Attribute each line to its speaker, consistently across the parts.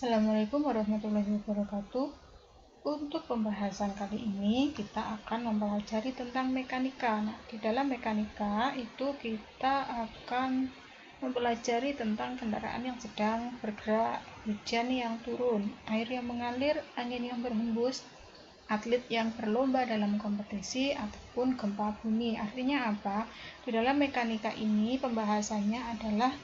Speaker 1: Assalamualaikum warahmatullahi wabarakatuh. Untuk pembahasan kali ini kita akan mempelajari tentang mekanika. Nah, di dalam mekanika itu kita akan mempelajari tentang kendaraan yang sedang bergerak, hujan yang turun, air yang mengalir, angin yang berhembus, atlet yang berlomba dalam kompetisi, ataupun gempa bumi. Artinya apa? Di dalam mekanika ini pembahasannya adalah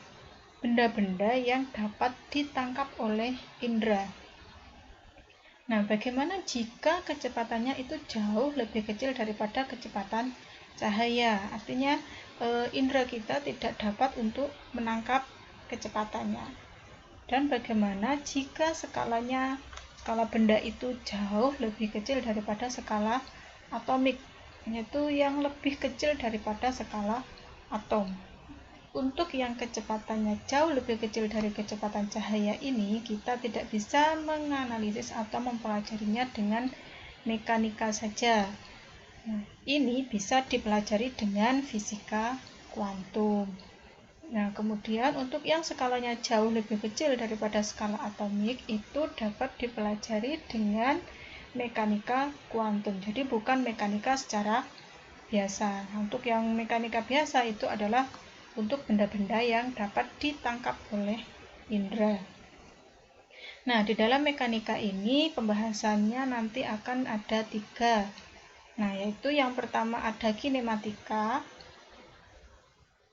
Speaker 1: benda-benda yang dapat ditangkap oleh indera. Nah, bagaimana jika kecepatannya itu jauh lebih kecil daripada kecepatan cahaya? Artinya indera kita tidak dapat untuk menangkap kecepatannya. Dan bagaimana jika skala benda itu jauh lebih kecil daripada skala atomik, yaitu yang lebih kecil daripada skala atom. Untuk yang kecepatannya jauh lebih kecil dari kecepatan cahaya ini, kita tidak bisa menganalisis atau mempelajarinya dengan mekanika saja. Nah, ini bisa dipelajari dengan fisika kuantum. Nah, kemudian untuk yang skalanya jauh lebih kecil daripada skala atomik itu dapat dipelajari dengan mekanika kuantum. Jadi bukan mekanika secara biasa. Untuk yang mekanika biasa itu adalah untuk benda-benda yang dapat ditangkap oleh indera. Nah, di dalam mekanika ini pembahasannya nanti akan ada 3. Nah, yaitu yang pertama ada kinematika,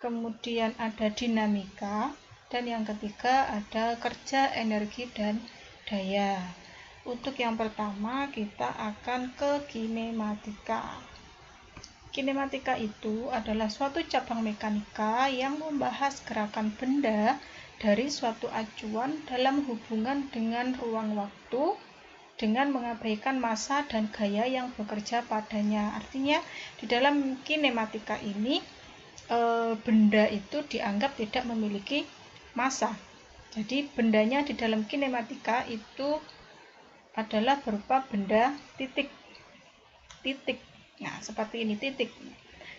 Speaker 1: kemudian ada dinamika, dan yang ketiga ada kerja, energi, dan daya. Untuk yang pertama kita akan ke kinematika. Kinematika itu adalah suatu cabang mekanika yang membahas gerakan benda dari suatu acuan dalam hubungan dengan ruang waktu dengan mengabaikan massa dan gaya yang bekerja padanya. Artinya di dalam kinematika ini benda itu dianggap tidak memiliki massa. Jadi bendanya di dalam kinematika itu adalah berupa benda titik. Nah, seperti ini titik.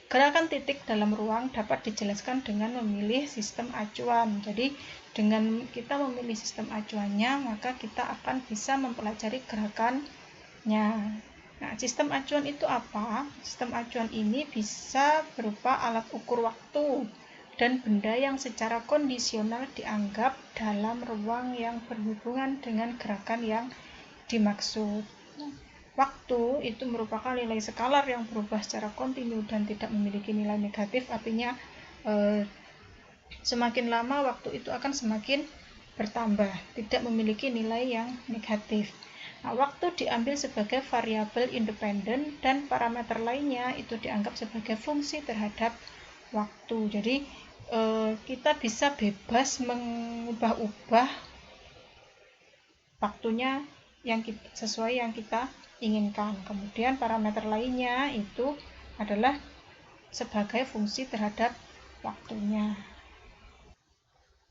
Speaker 1: Gerakan titik dalam ruang dapat dijelaskan dengan memilih sistem acuan. Jadi, dengan kita memilih sistem acuannya, maka kita akan bisa mempelajari gerakannya. Nah, sistem acuan itu apa? Sistem acuan ini bisa berupa alat ukur waktu dan benda yang secara kondisional dianggap dalam ruang yang berhubungan dengan gerakan yang dimaksud. Waktu itu merupakan nilai skalar yang berubah secara kontinu dan tidak memiliki nilai negatif, artinya semakin lama waktu itu akan semakin bertambah, tidak memiliki nilai yang negatif. Nah, waktu diambil sebagai variabel independen dan parameter lainnya itu dianggap sebagai fungsi terhadap waktu. Jadi kita bisa bebas mengubah-ubah waktunya sesuai yang kita inginkan. Kemudian parameter lainnya itu adalah sebagai fungsi terhadap waktunya.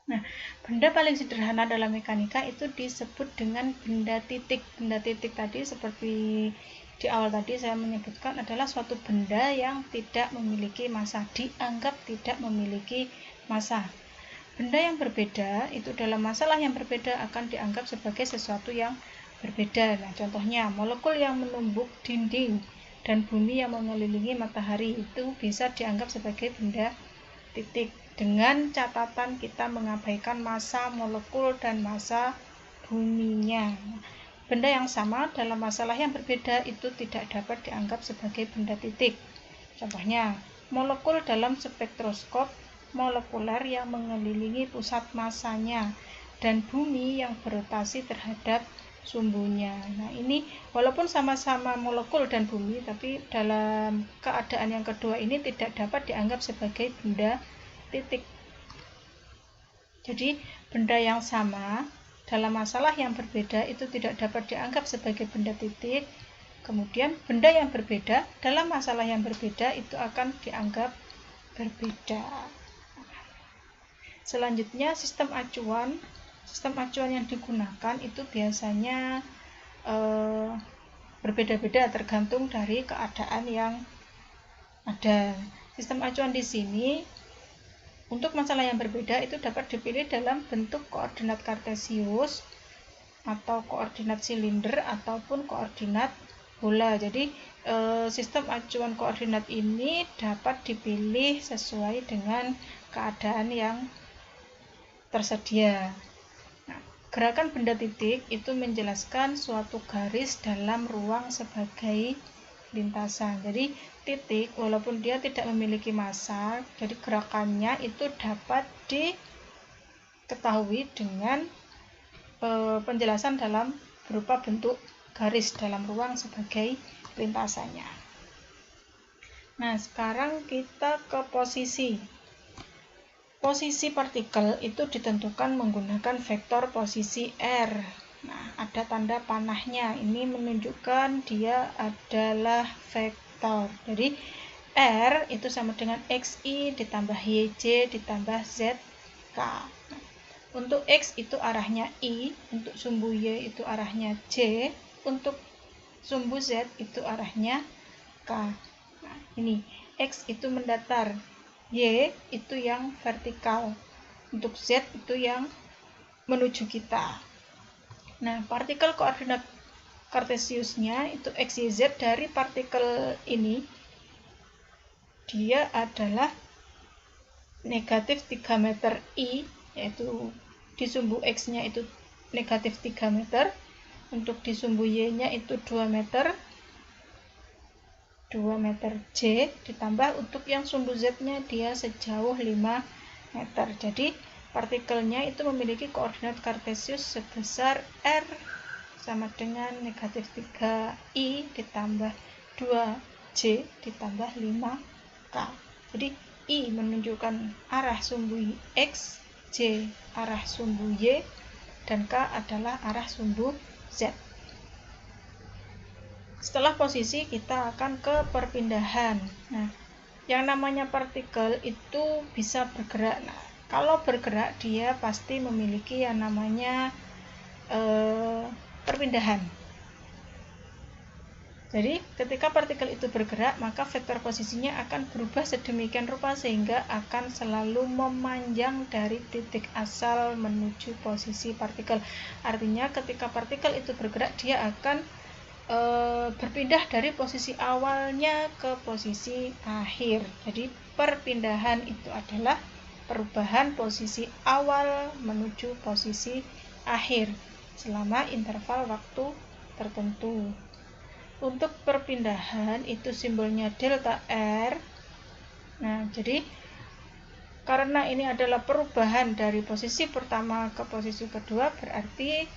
Speaker 1: Nah, benda paling sederhana dalam mekanika itu disebut dengan benda titik. Benda titik tadi seperti di awal tadi saya menyebutkan adalah suatu benda yang tidak memiliki massa, dianggap tidak memiliki massa. Benda yang berbeda itu dalam masalah yang berbeda akan dianggap sebagai sesuatu yang berbeda. Nah, contohnya molekul yang menumbuk dinding dan bumi yang mengelilingi matahari itu bisa dianggap sebagai benda titik, dengan catatan kita mengabaikan massa molekul dan massa buminya. Benda yang sama dalam masalah yang berbeda itu tidak dapat dianggap sebagai benda titik. Contohnya molekul dalam spektroskop molekuler yang mengelilingi pusat massanya dan bumi yang berotasi terhadap sumbunya. Nah, ini walaupun sama-sama molekul dan bumi, tapi dalam keadaan yang kedua ini tidak dapat dianggap sebagai benda titik. Jadi, benda yang sama dalam masalah yang berbeda itu tidak dapat dianggap sebagai benda titik. Kemudian, benda yang berbeda dalam masalah yang berbeda itu akan dianggap berbeda. Selanjutnya, sistem acuan yang digunakan itu biasanya berbeda-beda tergantung dari keadaan yang ada. Sistem acuan di sini untuk masalah yang berbeda itu dapat dipilih dalam bentuk koordinat kartesius atau koordinat silinder ataupun koordinat bola. Jadi sistem acuan koordinat ini dapat dipilih sesuai dengan keadaan yang tersedia. Nah, gerakan benda titik itu menjelaskan suatu garis dalam ruang sebagai lintasan. Jadi titik walaupun dia tidak memiliki massa, jadi gerakannya itu dapat diketahui dengan penjelasan dalam berupa bentuk garis dalam ruang sebagai lintasannya. Nah, sekarang kita ke posisi. Posisi partikel itu ditentukan menggunakan vektor posisi R. Nah, ada tanda panahnya. Ini menunjukkan dia adalah vektor. Jadi R itu sama dengan XI ditambah YJ ditambah ZK. Nah, untuk X itu arahnya I, untuk sumbu Y itu arahnya J, untuk sumbu Z itu arahnya K. Nah, ini X itu mendatar, Y itu yang vertikal, untuk Z itu yang menuju kita. Nah, partikel koordinat kartesiusnya itu X, Y, Z dari partikel ini dia adalah negatif 3 meter I, yaitu di sumbu X-nya itu negatif 3 meter, untuk di sumbu Y-nya itu 2 meter J, ditambah untuk yang sumbu Z-nya dia sejauh 5 meter. Jadi partikelnya itu memiliki koordinat kartesius sebesar R sama dengan negatif 3I ditambah 2J ditambah 5K. Jadi I menunjukkan arah sumbu X, J arah sumbu Y, dan K adalah arah sumbu Z. Setelah posisi kita akan ke perpindahan. Nah, yang namanya partikel itu bisa bergerak. Nah, kalau bergerak dia pasti memiliki yang namanya perpindahan. Jadi ketika partikel itu bergerak, maka vektor posisinya akan berubah sedemikian rupa sehingga akan selalu memanjang dari titik asal menuju posisi partikel. Artinya ketika partikel itu bergerak, dia akan berpindah dari posisi awalnya ke posisi akhir. Jadi perpindahan itu adalah perubahan posisi awal menuju posisi akhir selama interval waktu tertentu. Untuk perpindahan itu simbolnya delta R. Nah, jadi karena ini adalah perubahan dari posisi pertama ke posisi kedua, berarti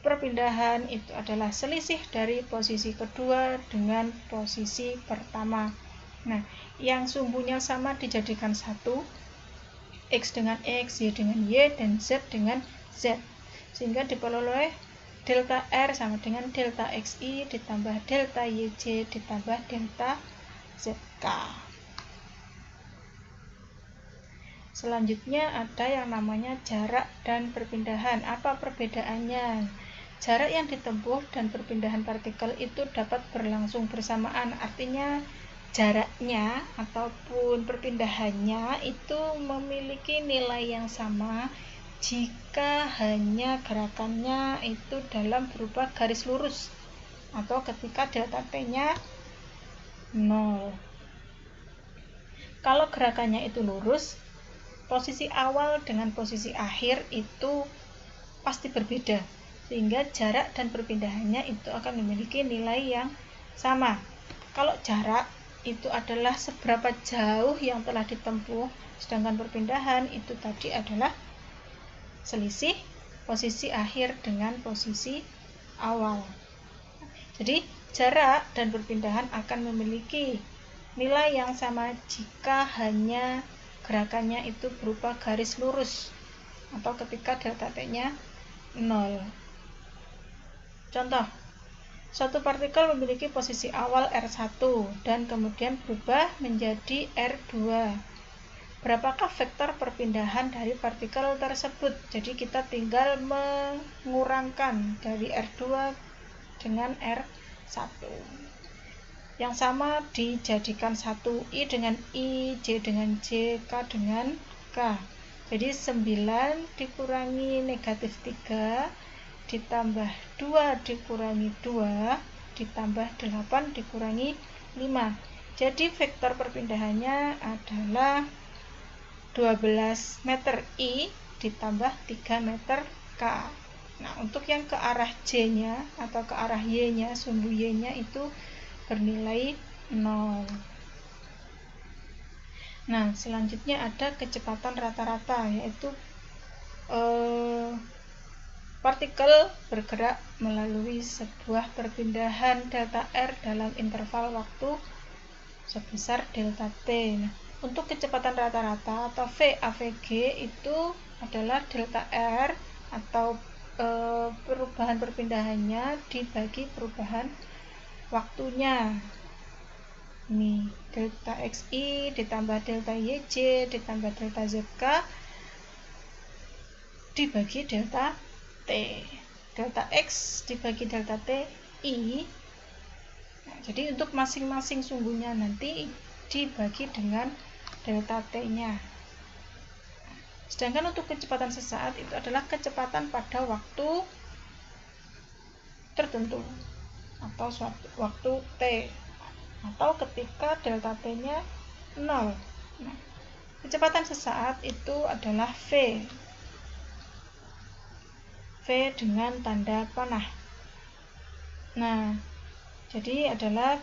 Speaker 1: perpindahan itu adalah selisih dari posisi kedua dengan posisi pertama. Nah, yang sumbunya sama dijadikan satu, X dengan X, Y dengan Y, dan Z dengan Z, sehingga diperoleh delta R sama dengan delta XI ditambah delta YJ ditambah delta ZK. Selanjutnya ada yang namanya jarak dan perpindahan. Apa perbedaannya? Jarak yang ditempuh dan perpindahan partikel itu dapat berlangsung bersamaan. Artinya jaraknya ataupun perpindahannya itu memiliki nilai yang sama jika hanya gerakannya itu dalam berupa garis lurus atau ketika delta T-nya 0. Kalau gerakannya itu lurus, posisi awal dengan posisi akhir itu pasti berbeda, sehingga jarak dan perpindahannya itu akan memiliki nilai yang sama. Kalau jarak itu adalah seberapa jauh yang telah ditempuh, sedangkan perpindahan itu tadi adalah selisih posisi akhir dengan posisi awal. Jadi jarak dan perpindahan akan memiliki nilai yang sama jika hanya gerakannya itu berupa garis lurus atau ketika delta T-nya 0. Contoh, suatu partikel memiliki posisi awal R1 dan kemudian berubah menjadi R2. Berapakah vektor perpindahan dari partikel tersebut? Jadi kita tinggal mengurangkan dari R2 dengan R1. Yang sama dijadikan 1, I dengan I, J dengan J, K dengan K. Jadi 9 dikurangi negatif 3 ditambah 2 dikurangi 2 ditambah 8 dikurangi 5. Jadi vektor perpindahannya adalah 12 meter I ditambah 3 meter K. Nah, untuk yang ke arah J-nya atau ke arah Y-nya, sumbu Y-nya itu bernilai 0. Nah, selanjutnya ada kecepatan rata-rata, yaitu partikel bergerak melalui sebuah perpindahan delta R dalam interval waktu sebesar delta T. Nah, untuk kecepatan rata-rata atau VAVG itu adalah delta R atau perubahan perpindahannya dibagi perubahan waktunya. Ini delta XI ditambah delta YJ ditambah delta ZK dibagi delta T. Delta X dibagi delta T I. Nah, jadi untuk masing-masing sumbunya nanti dibagi dengan delta T-nya. Sedangkan untuk kecepatan sesaat itu adalah kecepatan pada waktu tertentu atau suatu waktu T, atau ketika delta T-nya 0. Nah, kecepatan sesaat itu adalah V dengan tanda panah. Nah, jadi adalah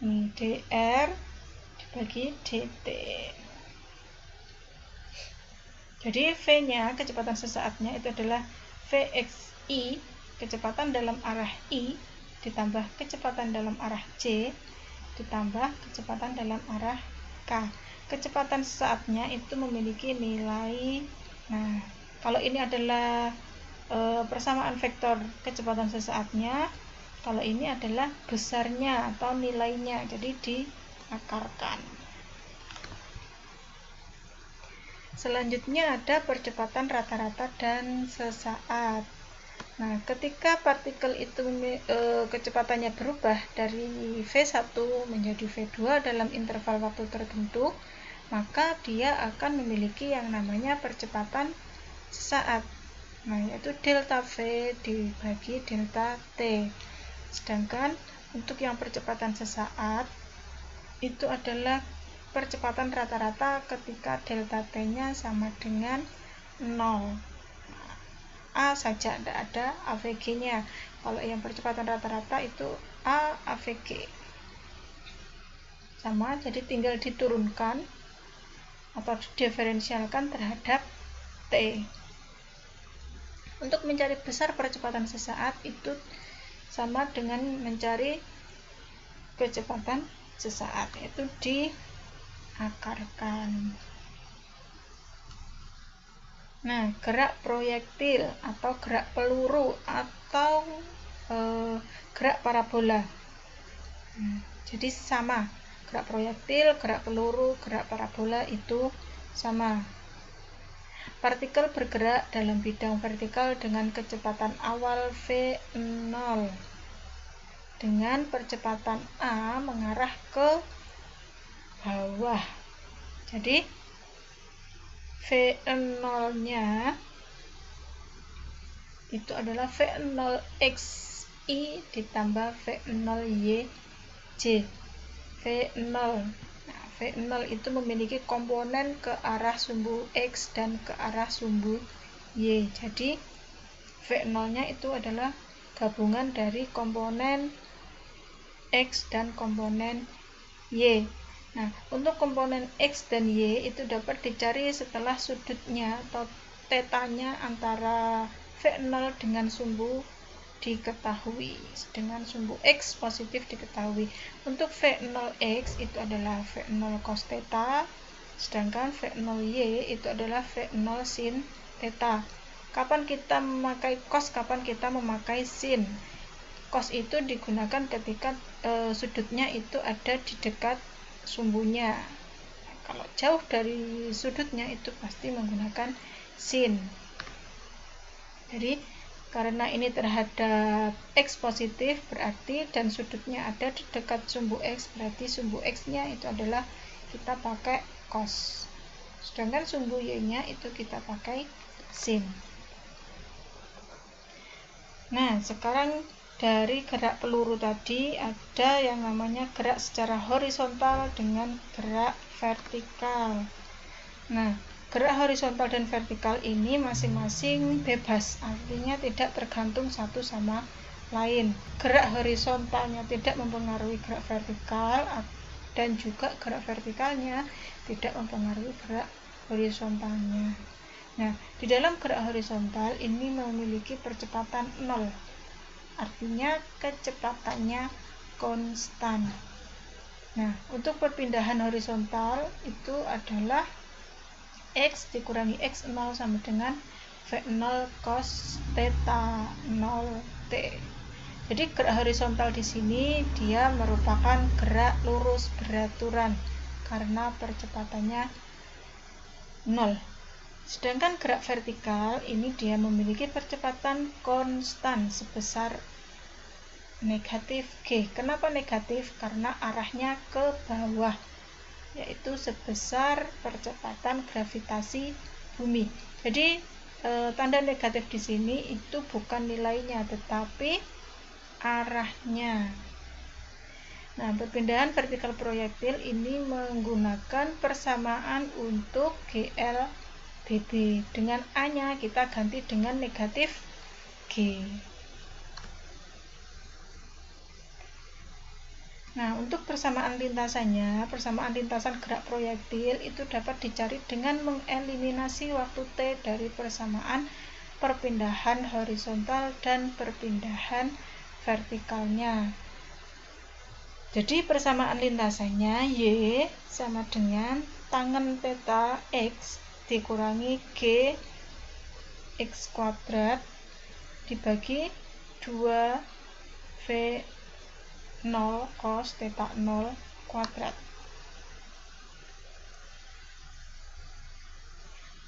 Speaker 1: dr dibagi dt. Jadi V-nya, kecepatan sesaatnya itu adalah Vxi, kecepatan dalam arah I ditambah kecepatan dalam arah J ditambah kecepatan dalam arah K. Kecepatan sesaatnya itu memiliki nilai, nah kalau ini adalah persamaan vektor kecepatan sesaatnya, kalau ini adalah besarnya atau nilainya, jadi diakarkan. Selanjutnya ada percepatan rata-rata dan sesaat. Nah, ketika partikel itu kecepatannya berubah dari V1 menjadi V2 dalam interval waktu tertentu, maka dia akan memiliki yang namanya percepatan sesaat. Nah, yaitu delta V dibagi delta T. Sedangkan untuk yang percepatan sesaat itu adalah percepatan rata-rata ketika delta T-nya sama dengan 0. A saja, tidak ada AVG-nya. Kalau yang percepatan rata-rata itu A AVG. Sama, jadi tinggal diturunkan atau diferensialkan terhadap T. Untuk mencari besar percepatan sesaat itu sama dengan mencari kecepatan sesaat, yaitu diakarkan. Nah, gerak proyektil atau gerak peluru atau gerak parabola. Jadi sama, gerak proyektil, gerak peluru, gerak parabola itu sama. Partikel bergerak dalam bidang vertikal dengan kecepatan awal V0 dengan percepatan A mengarah ke bawah. Jadi V0-nya itu adalah V0xi ditambah V0yj. V0. Nah, V0 itu memiliki komponen ke arah sumbu X dan ke arah sumbu Y. Jadi V0-nya itu adalah gabungan dari komponen X dan komponen Y. Nah, untuk komponen X dan Y itu dapat dicari setelah sudutnya atau tetanya antara V0 dengan sumbu diketahui, dengan sumbu X positif diketahui. Untuk V0X itu adalah V0 cos theta, sedangkan V0Y itu adalah V0 sin theta. Kapan kita memakai cos, kapan kita memakai sin? Cos itu digunakan ketika sudutnya itu ada di dekat sumbunya. Kalau jauh dari sudutnya itu pasti menggunakan sin. Jadi karena ini terhadap X positif berarti dan sudutnya ada di dekat sumbu X, berarti sumbu X-nya itu adalah kita pakai cos. Sedangkan sumbu Y-nya itu kita pakai sin. Nah, sekarang dari gerak peluru tadi ada yang namanya gerak secara horizontal dengan gerak vertikal. Nah, gerak horizontal dan vertikal ini masing-masing bebas, artinya tidak tergantung satu sama lain. Gerak horizontalnya tidak mempengaruhi gerak vertikal dan juga gerak vertikalnya tidak mempengaruhi gerak horizontalnya. Nah, di dalam gerak horizontal ini memiliki percepatan 0. Artinya kecepatannya konstan. Nah, untuk perpindahan horizontal itu adalah X dikurangi X0 sama dengan V0 cos theta 0 T. Jadi gerak horizontal di sini dia merupakan gerak lurus beraturan karena percepatannya 0. Sedangkan gerak vertikal ini dia memiliki percepatan konstan sebesar negatif G. Kenapa negatif? Karena arahnya ke bawah, yaitu sebesar percepatan gravitasi bumi. Jadi tanda negatif di sini itu bukan nilainya tetapi arahnya. Nah, perpindahan vertikal proyektil ini menggunakan persamaan untuk GL BB. Dengan A-nya kita ganti dengan negatif G. Nah, untuk persamaan lintasannya, persamaan lintasan gerak proyektil itu dapat dicari dengan mengeliminasi waktu T dari persamaan perpindahan horizontal dan perpindahan vertikalnya. Jadi persamaan lintasannya Y sama dengan tangen theta X dikurangi G X kuadrat dibagi 2 V0 cos theta 0 kuadrat.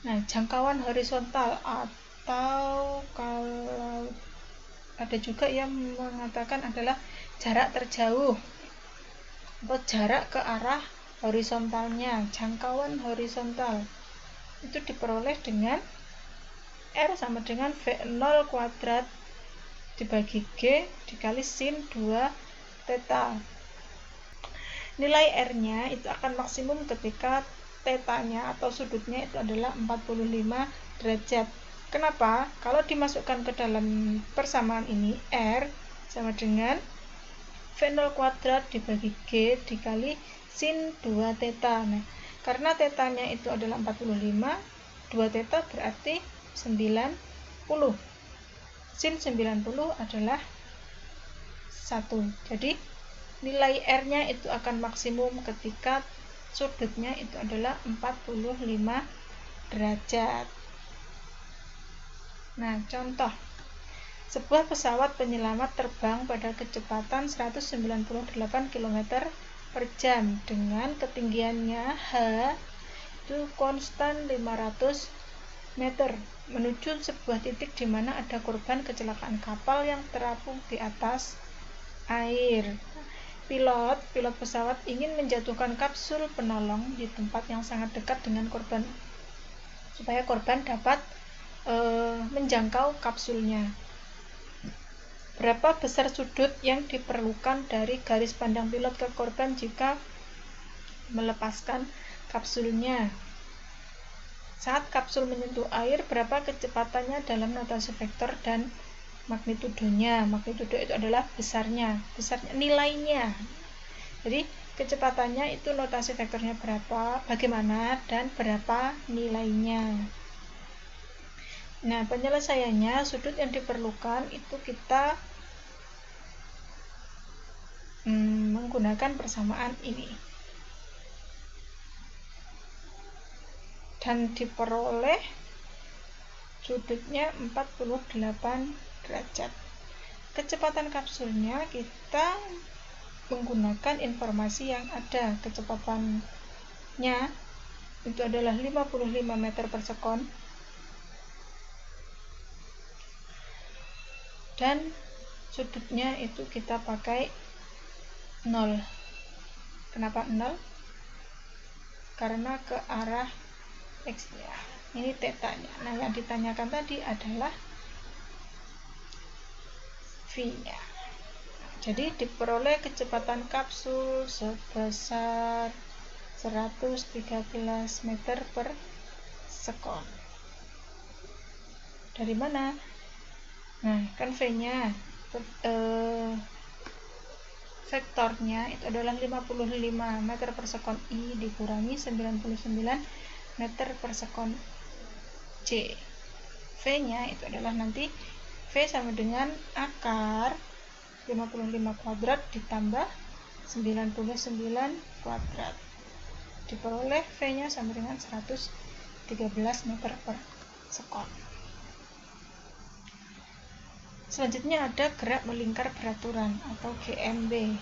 Speaker 1: Nah, jangkauan horizontal atau kalau ada juga yang mengatakan adalah jarak terjauh atau jarak ke arah horizontalnya, jangkauan horizontal itu diperoleh dengan R sama dengan V0 kuadrat dibagi G dikali sin 2 theta. Nilai R-nya itu akan maksimum ketika theta-nya atau sudutnya itu adalah 45 derajat. Kenapa? Kalau dimasukkan ke dalam persamaan ini, R sama dengan V0 kuadrat dibagi G dikali sin 2 theta. Nah, karena theta-nya itu adalah 45, 2 theta berarti 90. Sin 90 adalah 1. Jadi nilai R-nya itu akan maksimum ketika sudutnya itu adalah 45 derajat. Nah, contoh. Sebuah pesawat penyelamat terbang pada kecepatan 198 km per jam dengan ketinggiannya H itu konstan 500 meter menuju sebuah titik di mana ada korban kecelakaan kapal yang terapung di atas air. Pilot pesawat ingin menjatuhkan kapsul penolong di tempat yang sangat dekat dengan korban supaya korban dapat menjangkau kapsulnya. Berapa besar sudut yang diperlukan dari garis pandang pilot ke korban jika melepaskan kapsulnya? Saat kapsul menyentuh air, berapa kecepatannya dalam notasi vektor dan magnitudenya? Magnitudo itu adalah besarnya nilainya. Jadi kecepatannya itu notasi vektornya berapa, bagaimana, dan berapa nilainya. Nah, penyelesaiannya sudut yang diperlukan itu kita menggunakan persamaan ini. Dan diperoleh sudutnya 48 derajat. Kecepatan kapsulnya kita menggunakan informasi yang ada. Kecepatannya itu adalah 55 meter per sekon dan sudutnya itu kita pakai 0. Kenapa 0? Karena ke arah X ya. Ini theta-nya. Nah, yang ditanyakan tadi adalah V-nya. Jadi diperoleh kecepatan kapsul sebesar 113 meter per sekon. Dari mana? Nah, kan V-nya vektornya itu adalah 55 meter per sekon I dikurangi 99 meter per sekon C. V-nya itu adalah nanti V sama dengan akar 55 kuadrat ditambah 99 kuadrat. Diperoleh V-nya sama dengan 113 meter per sekon. Selanjutnya ada gerak melingkar beraturan atau GMB.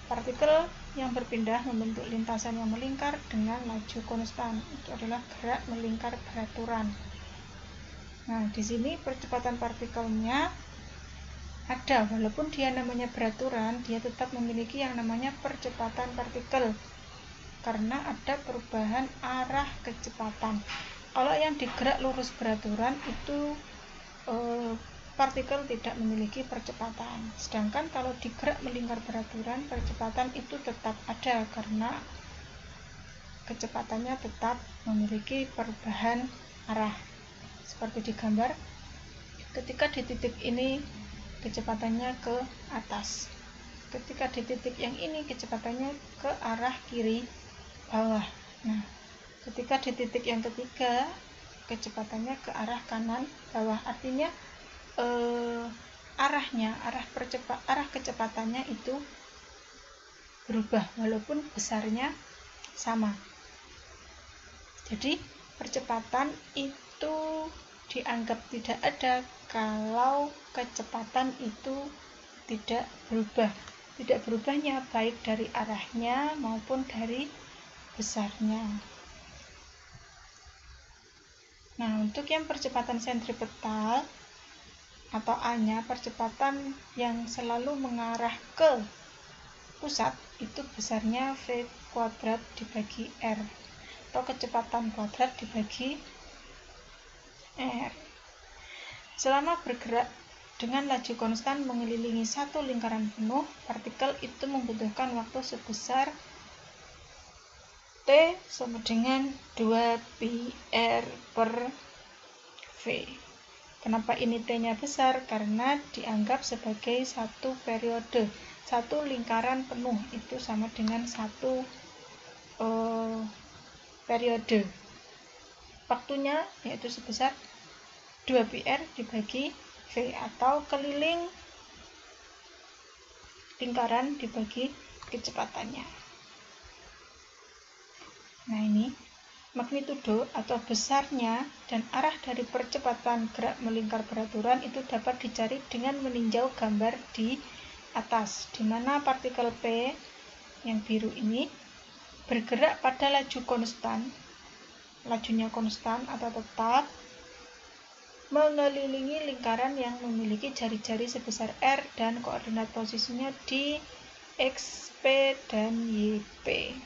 Speaker 1: Partikel yang berpindah membentuk lintasan yang melingkar dengan laju konstan. Itu adalah gerak melingkar beraturan. Nah, di sini percepatan partikelnya ada, walaupun dia namanya beraturan, dia tetap memiliki yang namanya percepatan partikel karena ada perubahan arah kecepatan. Kalau yang digerak lurus beraturan itu partikel tidak memiliki percepatan, sedangkan kalau digerak melingkar beraturan percepatan itu tetap ada karena kecepatannya tetap memiliki perubahan arah. Seperti di gambar, ketika di titik ini kecepatannya ke atas, ketika di titik yang ini kecepatannya ke arah kiri bawah. Nah, ketika di titik yang ketiga kecepatannya ke arah kanan bawah. Artinya arah kecepatannya itu berubah walaupun besarnya sama. Jadi percepatan itu dianggap tidak ada kalau kecepatan itu tidak berubah. Tidak berubahnya baik dari arahnya maupun dari besarnya. Nah, untuk yang percepatan sentripetal atau A-nya, percepatan yang selalu mengarah ke pusat itu besarnya V kuadrat dibagi R atau kecepatan kuadrat dibagi R. Selama bergerak dengan laju konstan mengelilingi satu lingkaran penuh, partikel itu membutuhkan waktu sebesar T sama dengan 2πr per V. Kenapa ini T-nya besar? Karena dianggap sebagai satu periode. Satu lingkaran penuh itu sama dengan satu periode. Waktunya yaitu sebesar 2πr dibagi V atau keliling lingkaran dibagi kecepatannya. Nah, ini magnitudo atau besarnya dan arah dari percepatan gerak melingkar beraturan itu dapat dicari dengan meninjau gambar di atas, di mana partikel P yang biru ini bergerak pada laju konstan, lajunya konstan atau tetap, mengelilingi lingkaran yang memiliki jari-jari sebesar R dan koordinat posisinya di X, P, dan Y, P.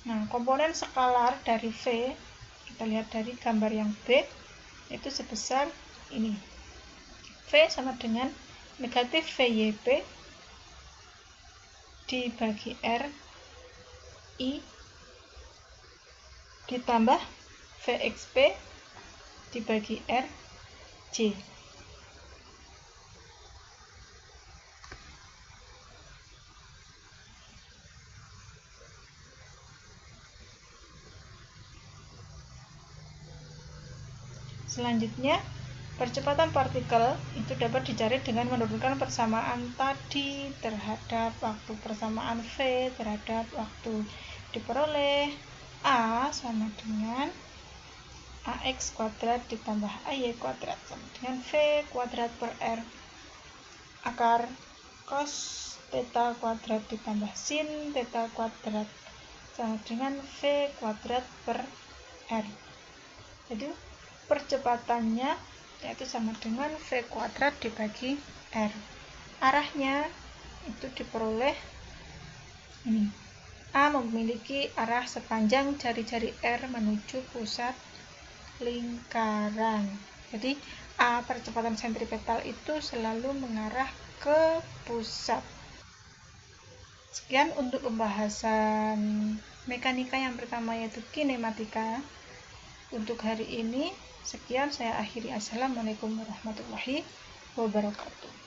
Speaker 1: Nah, komponen skalar dari V, kita lihat dari gambar yang B, itu sebesar ini. V sama dengan negatif VYP dibagi R I ditambah VXP dibagi R J. Selanjutnya, percepatan partikel itu dapat dicari dengan menurunkan persamaan tadi terhadap waktu, persamaan V terhadap waktu. Diperoleh A sama dengan AX kuadrat ditambah AY kuadrat sama dengan V kuadrat per R akar cos theta kuadrat ditambah sin theta kuadrat sama dengan V kuadrat per R. Jadi percepatannya yaitu sama dengan V kuadrat dibagi R. Arahnya itu diperoleh ini. A memiliki arah sepanjang jari-jari R menuju pusat lingkaran. Jadi percepatan sentripetal itu selalu mengarah ke pusat. Sekian untuk pembahasan mekanika yang pertama, yaitu kinematika. Untuk hari ini sekian, saya akhiri. Assalamualaikum warahmatullahi wabarakatuh.